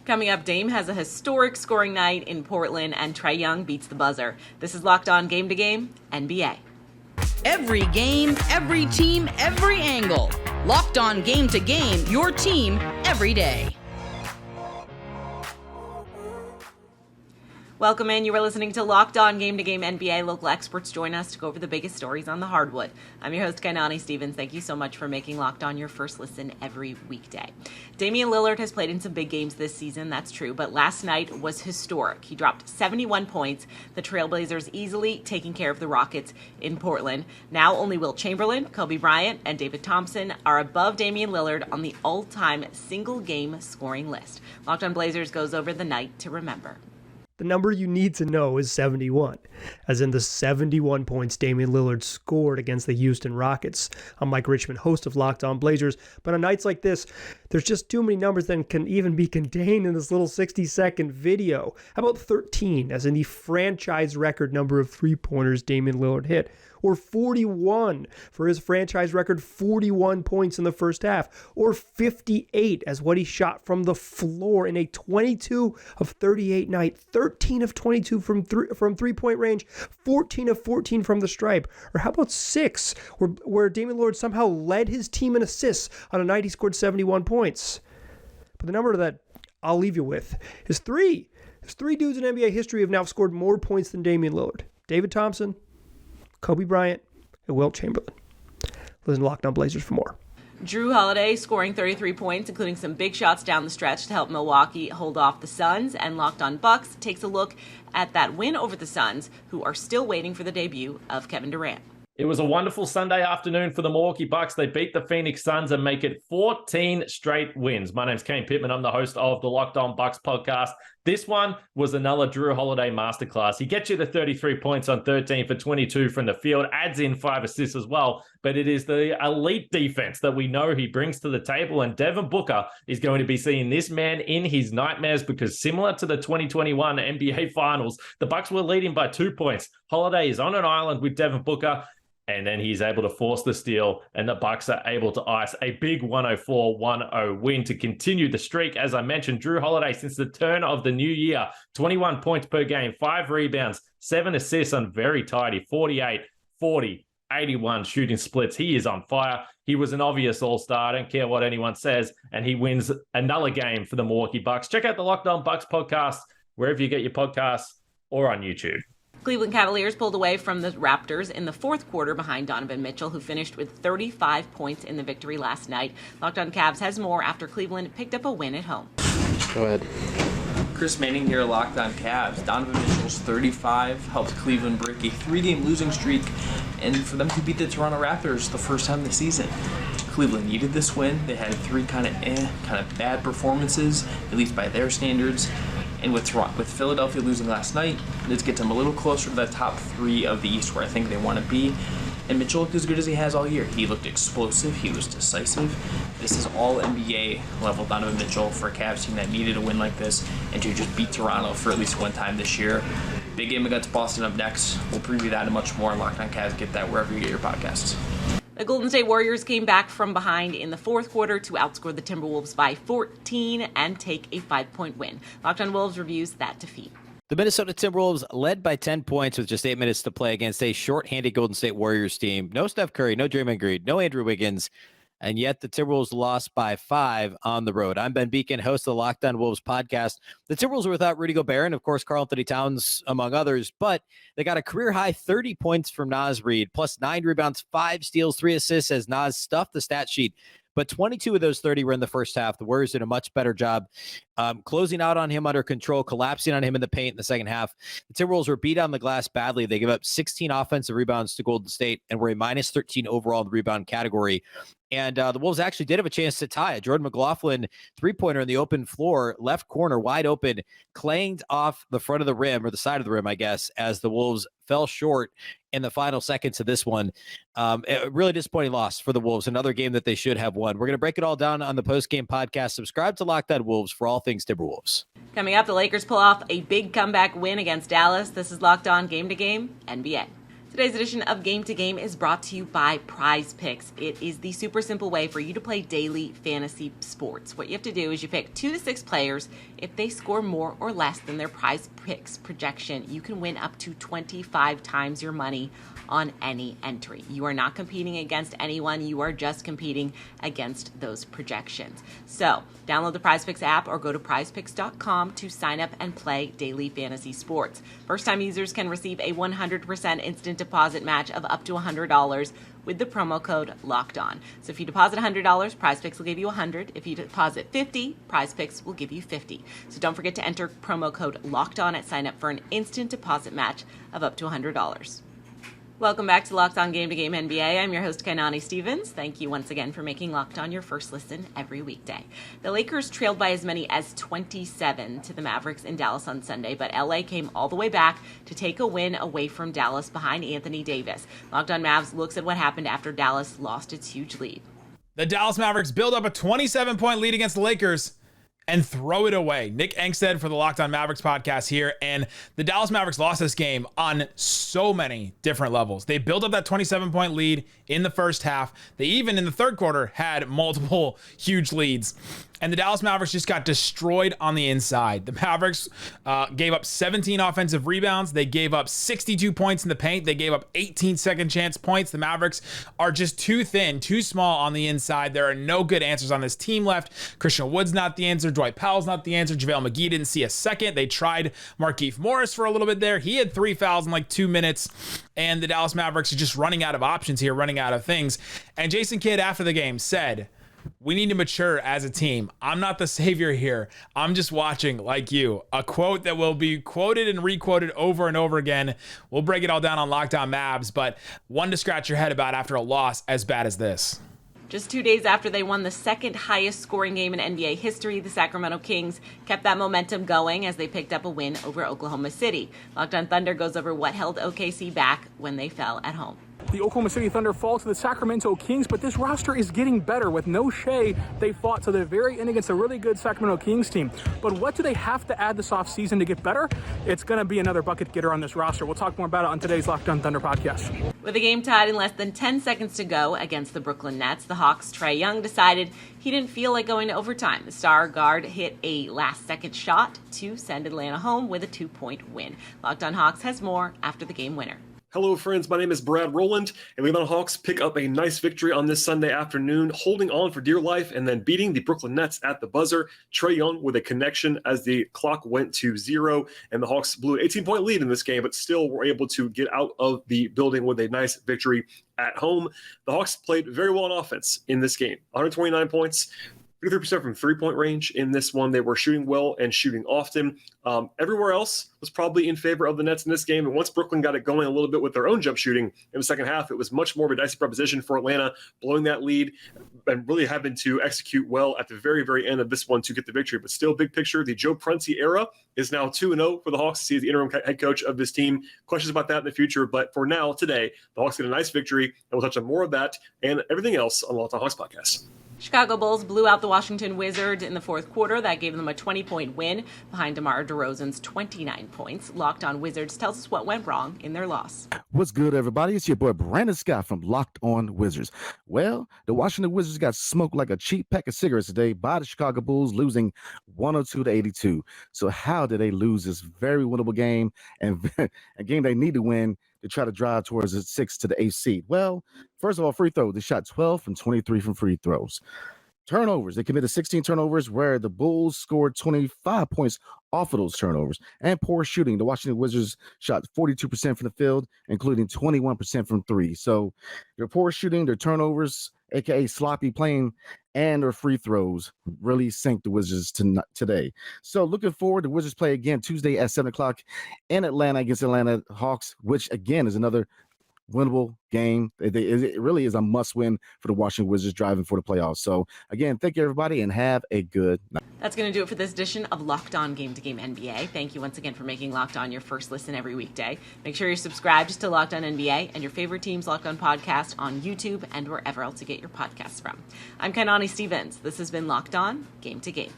Coming up, Dame has a historic scoring night in Portland, and Trae Young beats the buzzer. This is Locked On Game to Game, NBA. Every game, every team, every angle. Locked On Game to Game, your team every day. Welcome in. You are listening to Locked On Game to Game NBA. Local experts join us to go over the biggest stories on the hardwood. I'm your host, Kainani Stevens. Thank you so much for making Locked On your first listen every weekday. Damian Lillard has played in some big games this season, that's true, but last night was historic. He dropped 71 points. The Trailblazers easily taking care of the Rockets in Portland. Now only Wilt Chamberlain, Kobe Bryant, and David Thompson are above Damian Lillard on the all-time single-game scoring list. Locked On Blazers goes over the night to remember. The number you need to know is 71, as in the 71 points Damian Lillard scored against the Houston Rockets. I'm Mike Richmond, host of Locked On Blazers, but on nights like this, there's just too many numbers that can even be contained in this little 60-second video. How about 13, as in the franchise record number of three-pointers Damian Lillard hit? Or 41 for his franchise record 41 points in the first half, or 58 as what he shot from the floor in a 22 of 38 night, 13 of 22 from three-point range, 14 of 14 from the stripe. Or how about 6, where Damian Lillard somehow led his team in assists on a night he scored 71 points. But the number that I'll leave you with is 3. There's 3 dudes in NBA history who have now scored more points than Damian Lillard. David Thompson, Kobe Bryant, and Wilt Chamberlain. Listen to Locked On Blazers for more. Jrue Holiday scoring 33 points, including some big shots down the stretch to help Milwaukee hold off the Suns. And Locked On Bucks takes a look at that win over the Suns, who are still waiting for the debut of Kevin Durant. It was a wonderful Sunday afternoon for the Milwaukee Bucks. They beat the Phoenix Suns and make it 14 straight wins. My name's Kane Pittman. I'm the host of the Locked On Bucks podcast. This one was another Jrue Holiday masterclass. He gets you to 33 points on 13 for 22 from the field, adds in 5 assists as well. But it is the elite defense that we know he brings to the table. And Devin Booker is going to be seeing this man in his nightmares because similar to the 2021 NBA Finals, the Bucks were leading by 2 points. Holiday is on an island with Devin Booker. And then he's able to force the steal, and the Bucks are able to ice a big 104-100 win to continue the streak. As I mentioned, Jrue Holiday, since the turn of the new year, 21 points per game, 5 rebounds, 7 assists on very tidy, 48, 40, 81 shooting splits. He is on fire. He was an obvious all-star. I don't care what anyone says, and he wins another game for the Milwaukee Bucks. Check out the Locked On Bucks podcast, wherever you get your podcasts, or on YouTube. Cleveland Cavaliers pulled away from the Raptors in the fourth quarter behind Donovan Mitchell, who finished with 35 points in the victory last night. Locked On Cavs has more after Cleveland picked up a win at home. Go ahead. Chris Manning here, Locked On Cavs. Donovan Mitchell's 35 helped Cleveland break a 3-game losing streak, and for them to beat the Toronto Raptors the first time this season. Cleveland needed this win. They had 3 kind of bad performances, at least by their standards. And with Philadelphia losing last night, this gets them a little closer to the top 3 of the East where I think they want to be. And Mitchell looked as good as he has all year. He looked explosive. He was decisive. This is all NBA level Donovan Mitchell for a Cavs team that needed a win like this and to just beat Toronto for at least one time this year. Big game against Boston up next. We'll preview that and much more on Locked On Cavs. Get that wherever you get your podcasts. The Golden State Warriors came back from behind in the fourth quarter to outscore the Timberwolves by 14 and take a 5-point win. Locked On Wolves reviews that defeat. The Minnesota Timberwolves led by 10 points with just 8 minutes to play against a shorthanded Golden State Warriors team. No Steph Curry, no Draymond Green, no Andrew Wiggins, and yet the Timberwolves lost by 5 on the road. I'm Ben Beacon, host of the Locked On Wolves podcast. The Timberwolves were without Rudy Gobert and, of course, Karl Anthony Towns, among others, but they got a career-high 30 points from Naz Reid, plus 9 rebounds, 5 steals, 3 assists as Naz stuffed the stat sheet. But 22 of those 30 were in the first half. The Warriors did a much better job closing out on him under control, collapsing on him in the paint in the second half. The Timberwolves were beat on the glass badly. They gave up 16 offensive rebounds to Golden State and were a minus 13 overall in the rebound category. And the Wolves actually did have a chance to tie it. Jordan McLaughlin, three-pointer in the open floor, left corner, wide open, clanged off the front of the rim, or the side of the rim, I guess, as the Wolves fell short in the final seconds of this one. A really disappointing loss for the Wolves, another game that they should have won. We're going to break it all down on the post-game podcast. Subscribe to Locked On Wolves for all things Timberwolves. Coming up, the Lakers pull off a big comeback win against Dallas. This is Locked On Game to Game NBA. Today's edition of Game to Game is brought to you by PrizePicks. It is the super simple way for you to play daily fantasy sports. What you have to do is you pick 2 to 6 players. If they score more or less than their PrizePicks projection, you can win up to 25 times your money on any entry. You are not competing against anyone. You are just competing against those projections. So download the PrizePicks app or go to prizepicks.com to sign up and play daily fantasy sports. First-time users can receive a 100% instant deposit match of up to $100 with the promo code LOCKEDON. So if you deposit $100, PrizePicks will give you $100. If you deposit $50, PrizePicks will give you $50. So don't forget to enter promo code LOCKEDON at sign up for an instant deposit match of up to $100. Welcome back to Locked On Game to Game NBA. I'm your host, Kainani Stevens. Thank you once again for making Locked On your first listen every weekday. The Lakers trailed by as many as 27 to the Mavericks in Dallas on Sunday, but LA came all the way back to take a win away from Dallas behind Anthony Davis. Locked On Mavs looks at what happened after Dallas lost its huge lead. The Dallas Mavericks build up a 27-point lead against the Lakers and throw it away. Nick Engstead for the Locked On Mavericks podcast here. And the Dallas Mavericks lost this game on so many different levels. They built up that 27-point lead in the first half. They even in the third quarter had multiple huge leads. And the Dallas Mavericks just got destroyed on the inside. The Mavericks gave up 17 offensive rebounds. They gave up 62 points in the paint. They gave up 18 second chance points. The Mavericks are just too thin, too small on the inside. There are no good answers on this team left. Christian Wood's not the answer. Dwight Powell's not the answer. JaVale McGee didn't see a second. They tried Markieff Morris for a little bit there. He had 3 fouls in like 2 minutes. And the Dallas Mavericks are just running out of options here, running out of things. And Jason Kidd after the game said, "We need to mature as a team. I'm not the savior here. I'm just watching like you." A quote that will be quoted and requoted over and over again. We'll break it all down on Locked On Mavs, but one to scratch your head about after a loss as bad as this. Just 2 days after they won the second highest scoring game in NBA history, the Sacramento Kings kept that momentum going as they picked up a win over Oklahoma City. Locked On Thunder goes over what held OKC back when they fell at home. The Oklahoma City Thunder fall to the Sacramento Kings, but this roster is getting better. With no Shea, they fought to the very end against a really good Sacramento Kings team. But what do they have to add this offseason to get better? It's going to be another bucket getter on this roster. We'll talk more about it on today's Locked On Thunder podcast. With the game tied in less than 10 seconds to go against the Brooklyn Nets, the Hawks' Trae Young decided he didn't feel like going to overtime. The star guard hit a last-second shot to send Atlanta home with a 2-point win. Locked On Hawks has more after the game winner. Hello, friends. My name is Brad Rowland, and the Atlanta Hawks pick up a nice victory on this Sunday afternoon, holding on for dear life and then beating the Brooklyn Nets at the buzzer. Trae Young with a connection as the clock went to 0, and the Hawks blew an 18-point lead in this game, but still were able to get out of the building with a nice victory at home. The Hawks played very well on offense in this game. 129 points. 53% from three-point range in this one. They were shooting well and shooting often. Everywhere else was probably in favor of the Nets in this game. And once Brooklyn got it going a little bit with their own jump shooting in the second half, it was much more of a dicey proposition for Atlanta, blowing that lead and really having to execute well at the very, very end of this one to get the victory. But still, big picture, the Joe Prunty era is now 2-0 for the Hawks. He is the interim head coach of this team. Questions about that in the future. But for now, today, the Hawks get a nice victory. And we'll touch on more of that and everything else on the Locked On Hawks podcast. Chicago Bulls blew out the Washington Wizards in the fourth quarter. That gave them a 20-point win behind DeMar DeRozan's 29 points. Locked On Wizards tells us what went wrong in their loss. What's good, everybody? It's your boy Brandon Scott from Locked On Wizards. Well, the Washington Wizards got smoked like a cheap pack of cigarettes today by the Chicago Bulls, losing 102-82. So how did they lose this very winnable game and a game they need to win to try to drive towards the 6th to the 8th seed? Well, first of all, free throws. They shot 12 from 23 from free throws. Turnovers. They committed 16 turnovers where the Bulls scored 25 points off of those turnovers. And poor shooting. The Washington Wizards shot 42% from the field, including 21% from 3. So their poor shooting, their turnovers, a.k.a. sloppy playing, and their free throws really sank the Wizards today. So looking forward, the Wizards play again Tuesday at 7 o'clock in Atlanta against Atlanta Hawks, which again is another winnable game. It really is a must-win for the Washington Wizards driving for the playoffs. So, again, thank you, everybody, and have a good night. That's going to do it for this edition of Locked On Game to Game NBA. Thank you once again for making Locked On your first listen every weekday. Make sure you're subscribed to Locked On NBA and your favorite team's Locked On podcast on YouTube and wherever else you get your podcasts from. I'm Kainani Stevens. This has been Locked On Game to Game.